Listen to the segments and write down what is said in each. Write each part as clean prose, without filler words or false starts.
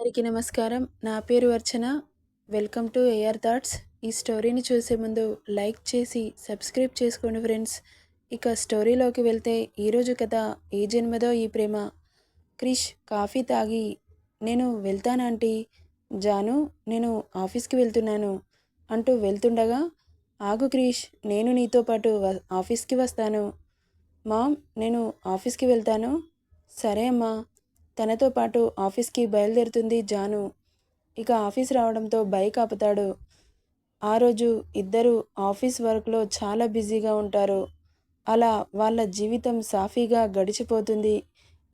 అందరికీ నమస్కారం. నా పేరు Archana. Welcome to AR thoughts. ఈ స్టోరీని చూసే ముందు లైక్ చేసి సబ్స్క్రైబ్ చేసుకోండి ఫ్రెండ్స్. ఇక స్టోరీలోకి వెళ్తే ఈరోజు కథ ఏ జన్మదో ఈ ప్రేమ. క్రిష్ కాఫీ తాగి నేను వెళ్తానంటీ. జాను నేను ఆఫీస్కి వెళ్తున్నాను అంటూ వెళ్తుండగా, ఆగు క్రిష్, నేను నీతో పాటు ఆఫీస్కి వస్తాను. మామ్, నేను ఆఫీస్కి వెళ్తాను. సరే అమ్మా. తనతో పాటు ఆఫీస్కి బయలుదేరుతుంది జాను. ఇక ఆఫీస్ రావడంతో బైక్ ఆపుతాడు. ఆ రోజు ఇద్దరు ఆఫీస్ వర్క్లో చాలా బిజీగా ఉంటారు. అలా వాళ్ళ జీవితం సాఫీగా గడిచిపోతుంది.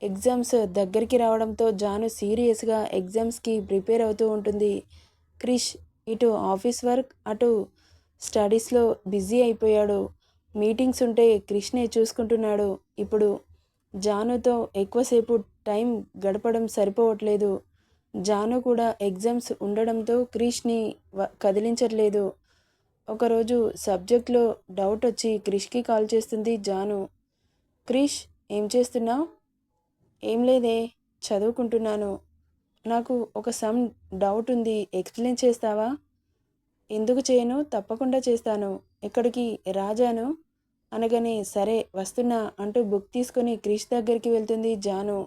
ఎగ్జామ్స్ దగ్గరికి రావడంతో జాను సీరియస్గా ఎగ్జామ్స్కి ప్రిపేర్ అవుతూ ఉంటుంది. క్రిష్ ఇటు ఆఫీస్ వర్క్, అటు స్టడీస్లో బిజీ అయిపోయాడు. మీటింగ్స్ ఉంటే క్రిష్నే చూసుకుంటున్నాడు. ఇప్పుడు జానుతో ఎక్కువసేపు టైం గడపడం సరిపోవట్లేదు. జాను కూడా ఎగ్జామ్స్ ఉండడంతో క్రిష్ని కదిలించట్లేదు. ఒకరోజు సబ్జెక్ట్లో డౌట్ వచ్చి క్రిష్కి కాల్ చేస్తుంది జాను. క్రిష్, ఏం చేస్తున్నావు? ఏం లేదే, చదువుకుంటున్నాను. నాకు ఒక సమ్ డౌట్ ఉంది, ఎక్స్ప్లెయిన్ చేస్తావా? ఎందుకు చేయను, తప్పకుండా చేస్తాను. ఎక్కడికి? రాజాను అనగానే సరే వస్తున్నా అంటూ బుక్ తీసుకొని క్రిష్ దగ్గరికి వెళ్తుంది జాను.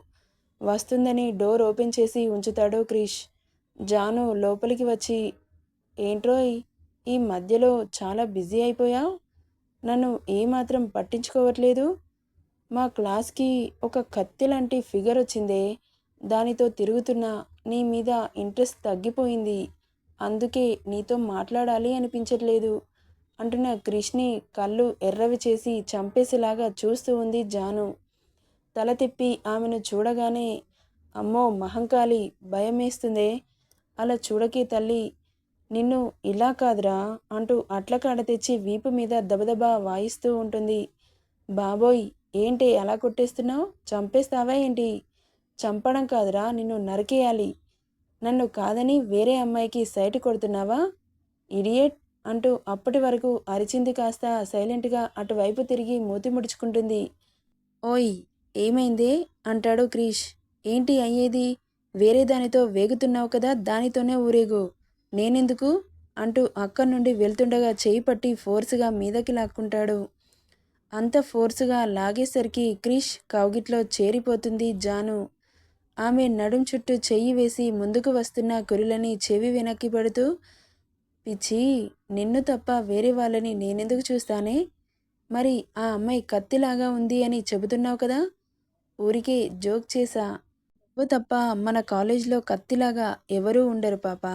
వస్తుందని డోర్ ఓపెన్ చేసి ఉంచుతాడు క్రిష్. జాను లోపలికి వచ్చి, ఏంట్రోయ్, ఈ మధ్యలో చాలా బిజీ అయిపోయావు, నన్ను ఏమాత్రం పట్టించుకోవట్లేదు. మా క్లాస్కి ఒక కత్తి లాంటి ఫిగర్ వచ్చిందే, దానితో తిరుగుతున్నా. నీ మీద ఇంట్రెస్ట్ తగ్గిపోయింది, అందుకే నీతో మాట్లాడాలి అనిపించట్లేదు అంటున్న క్రిష్ని కళ్ళు ఎర్రవి చేసి చంపేసేలాగా చూస్తూ ఉంది జాను. తల తిప్పి ఆమెను చూడగానే, అమ్మో మహంకాళి, భయమేస్తుందే, అలా చూడకే తల్లి, నిన్ను ఇలా కాదురా అంటూ అట్లకాడ తెచ్చి వీపు మీద దబదబా వాయిస్తూ ఉంటుంది. బాబోయ్, ఏంటి అలా కొట్టేస్తున్నావు? చంపేస్తావా ఏంటి? చంపడం కాదురా, నిన్ను నరికేయాలి. నన్ను కాదని వేరే అమ్మాయికి సైట్ కొడుతున్నావా, ఇడియట్ అంటూ అప్పటి వరకు అరిచింది కాస్త సైలెంట్గా అటువైపు తిరిగి మూతి ముడుచుకుంటుంది. ఓయ్, ఏమైందే అంటాడు క్రిష్. ఏంటి అయ్యేది? వేరే దానితో వేగుతున్నావు కదా, దానితోనే ఊరేగు, నేనెందుకు అంటూ అక్కడి నుండి వెళ్తుండగా చేయి పట్టి ఫోర్స్గా మీదకి లాక్కుంటాడు. అంత ఫోర్సుగా లాగేసరికి క్రిష్ కౌగిట్లో చేరిపోతుంది జాను. ఆమె నడుం చుట్టూ చెయ్యి వేసి ముందుకు వస్తున్న కురులని చెవి వెనక్కి పడుతూ, పిచ్చి, నిన్ను తప్ప వేరే వాళ్ళని నేనెందుకు చూస్తానే? మరి ఆ అమ్మాయి కత్తిలాగా ఉంది అని చెబుతున్నావు కదా, ఊరికే జోక్ చేశా. నువ్వు తప్ప మన కాలేజ్లో కత్తిలాగా ఎవరూ ఉండరు పాపా.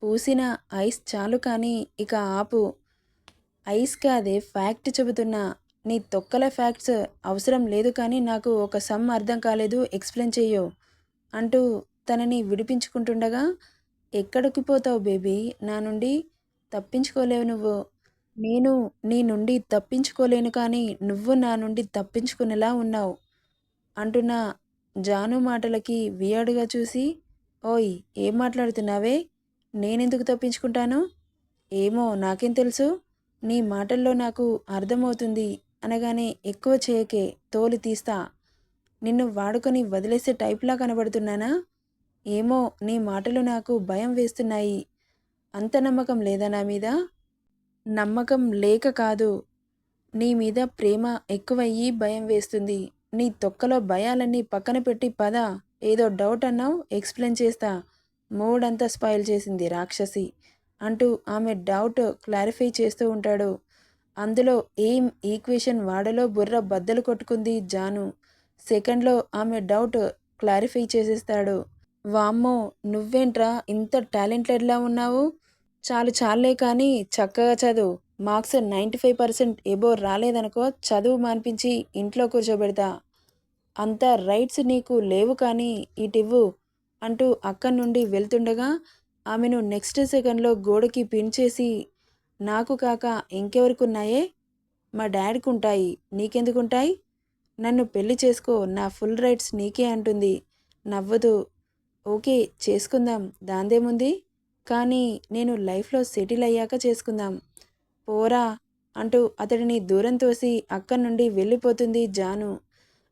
పూసిన ఐస్ చాలు కానీ ఇక ఆపు. ఐస్ కాదే, ఫ్యాక్ట్ చెబుతున్నా. నీ తొక్కల ఫ్యాక్ట్స్ అవసరం లేదు కానీ నాకు ఒక సమ్ అర్థం కాలేదు, ఎక్స్ప్లెయిన్ చెయ్యో అంటూ తనని విడిపించుకుంటుండగా, ఎక్కడికి పోతావు బేబీ, నా నుండి తప్పించుకోలేవు నువ్వు. నేను నీ నుండి తప్పించుకోలేను కానీ నువ్వు నా నుండి తప్పించుకునేలా ఉన్నావు అంటున్న జాను మాటలకి వియర్డ్గా చూసి, ఓయ్, ఏం మాట్లాడుతున్నావే, నేనెందుకు తప్పించుకుంటాను? ఏమో నాకేం తెలుసు, నీ మాటల్లో నాకు అర్థమవుతుంది అనగానే, ఎక్కువ చేయకే, తోలు తీస్తా. నిన్ను వాడుకొని వదిలేసే టైప్లా కనబడుతున్నానా? ఏమో నీ మాటలు నాకు భయం వేస్తున్నాయి. అంత నమ్మకం లేదా నా మీద? నమ్మకం లేక కాదు, నీ మీద ప్రేమ ఎక్కువయ్యి భయం వేస్తుంది. నీ తొక్కలో భయాలన్నీ పక్కన పెట్టి పద. ఏదో డౌట్ అన్నావు, ఎక్స్ప్లెయిన్ చేస్తా. మూడంతా స్పాయిల్ చేసింది రాక్షసి అంటూ ఆమె డౌట్ క్లారిఫై చేస్తూ ఉంటాడు. అందులో ఏం ఈక్వేషన్ వాడలో బుర్ర బద్దలు కొట్టుకుంది జాను. సెకండ్లో ఆమె డౌట్ క్లారిఫై చేసేస్తాడు. వామ్మో, నువ్వేంట్రా ఇంత టాలెంటెడ్లా ఉన్నావు? చాలు చాలే కానీ చక్కగా చదువు. మార్క్స్ 95% ఎబో రాలేదనుకో, చదువు మాన్పించి ఇంట్లో కూర్చోబెడతా. అంత రైట్స్ నీకు లేవు కానీ ఇటివ్వు అంటూ అక్కడి నుండి వెళ్తుండగా, ఆమెను నెక్స్ట్ సెకండ్లో గోడకి పిన్ చేసి, నాకు కాక ఇంకెవరికున్నాయే? మా డాడీకి ఉంటాయి, నీకెందుకుంటాయి? నన్ను పెళ్లి చేసుకో, నా ఫుల్ రైట్స్ నీకే అంటుంది నవ్వుతూ. ఓకే, చేసుకుందాం, దాందేముంది, కానీ నేను లైఫ్లో సెటిల్ అయ్యాక చేసుకుందాం. పోరా అంటూ అతడిని దూరం తోసి అక్కడి నుండి వెళ్ళిపోతుంది జాను.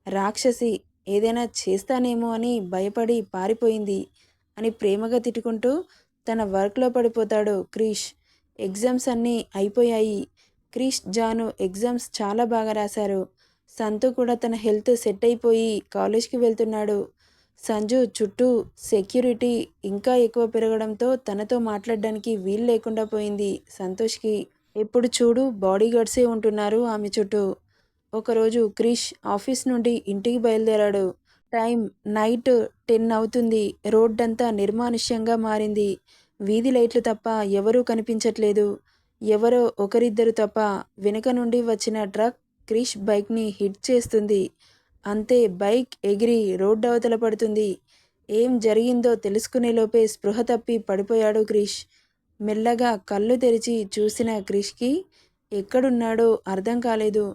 రాక్షసి, ఏదైనా చేస్తానేమో అని భయపడి పారిపోయింది. అని ప్రేమగా తిట్టుకుంటూ తన వర్క్లో పడిపోతాడు క్రిష్. ఎగ్జామ్స్ అన్నీ అయిపోయాయి. క్రిష్, జాను ఎగ్జామ్స్ చాలా బాగా రాశారు. సంతు కూడా తన హెల్త్ సెట్ అయిపోయి కాలేజ్కి వెళ్తున్నాడు. సంజు చుట్టూ సెక్యూరిటీ ఇంకా ఎక్కువ పెరగడంతో తనతో మాట్లాడడానికి వీలు లేకుండా పోయింది సంతోష్కి. ఎప్పుడు చూడు బాడీగార్డ్సే ఉంటున్నారు ఆమె చుట్టూ. ఒకరోజు క్రిష్ ఆఫీస్ నుండి ఇంటికి బయలుదేరాడు. టైం నైట్ 10 అవుతుంది. రోడ్డంతా నిర్మానుష్యంగా మారింది. వీధి లైట్లు తప్ప ఎవరూ కనిపించట్లేదు. ఎవరో ఒకరిద్దరు తప్ప. వెనుక నుండి వచ్చిన ట్రక్ క్రిష్ బైక్ని హిట్ చేస్తుంది. అంతే, బైక్ ఎగిరి రోడ్డవతల పడుతుంది. ఏం జరిగిందో తెలుసుకునేలోపే స్పృహ తప్పి పడిపోయాడు క్రిష్. మెల్లగా కళ్ళు తెరిచి చూసిన క్రిష్కి ఎక్కడున్నాడో అర్థం కాలేదు.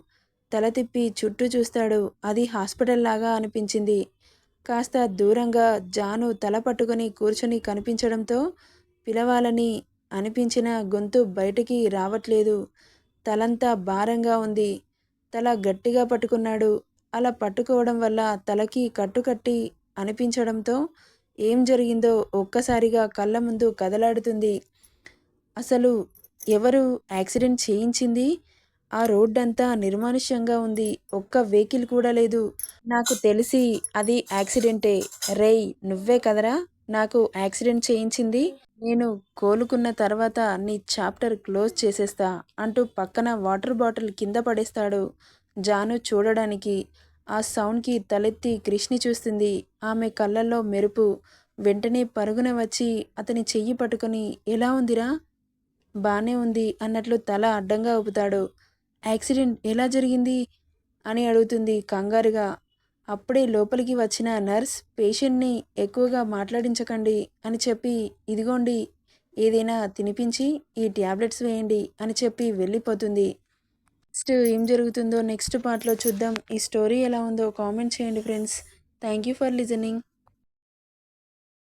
తల తిప్పి చుట్టూ చూస్తాడు. అది హాస్పిటల్ లాగా అనిపించింది. కాస్త దూరంగా జాను తల పట్టుకొని కూర్చొని కనిపించడంతో పిలవాలని అనిపించిన గొంతు బయటికి రావట్లేదు. తలంతా భారంగా ఉంది. తల గట్టిగా పట్టుకున్నాడు. అలా పట్టుకోవడం వల్ల తలకి కట్టుకట్టి అనిపించడంతో ఏం జరిగిందో ఒక్కసారిగా కళ్ళ ముందు కదలాడుతుంది. అసలు ఎవరు యాక్సిడెంట్ చేయించింది? ఆ రోడ్డంతా నిర్మానుష్యంగా ఉంది. ఒక్క వెహికల్ కూడా లేదు. నాకు తెలిసి అది యాక్సిడెంటే. రేయ్, నువ్వే కదరా నాకు యాక్సిడెంట్ చేయించింది? నేను కోలుకున్న తర్వాత నీ చాప్టర్ క్లోజ్ చేసేస్తా అంటూ పక్కన వాటర్ బాటిల్ కింద పడేస్తాడు. జాను చూడడానికి. ఆ సౌండ్కి తలెత్తి క్రిష్ని చూస్తుంది. ఆమె కళ్ళల్లో మెరుపు. వెంటనే పరుగున వచ్చి అతని చెయ్యి పట్టుకొని, ఎలా ఉందిరా? బానే ఉంది అన్నట్లు తల అడ్డంగా ఊపుతాడు. యాక్సిడెంట్ ఎలా జరిగింది అని అడుగుతుంది కంగారుగా. అప్పుడే లోపలికి వచ్చిన నర్స్ పేషెంట్ని ఎక్కువగా మాట్లాడించకండి అని చెప్పి, ఇదిగోండి ఏదైనా తినిపించి ఈ ట్యాబ్లెట్స్ వేయండి అని చెప్పి వెళ్ళిపోతుంది. నెక్స్ట్ ఏం జరుగుతుందో నెక్స్ట్ పార్ట్లో చూద్దాం. ఈ స్టోరీ ఎలా ఉందో కామెంట్ చేయండి friends. Thank you for listening.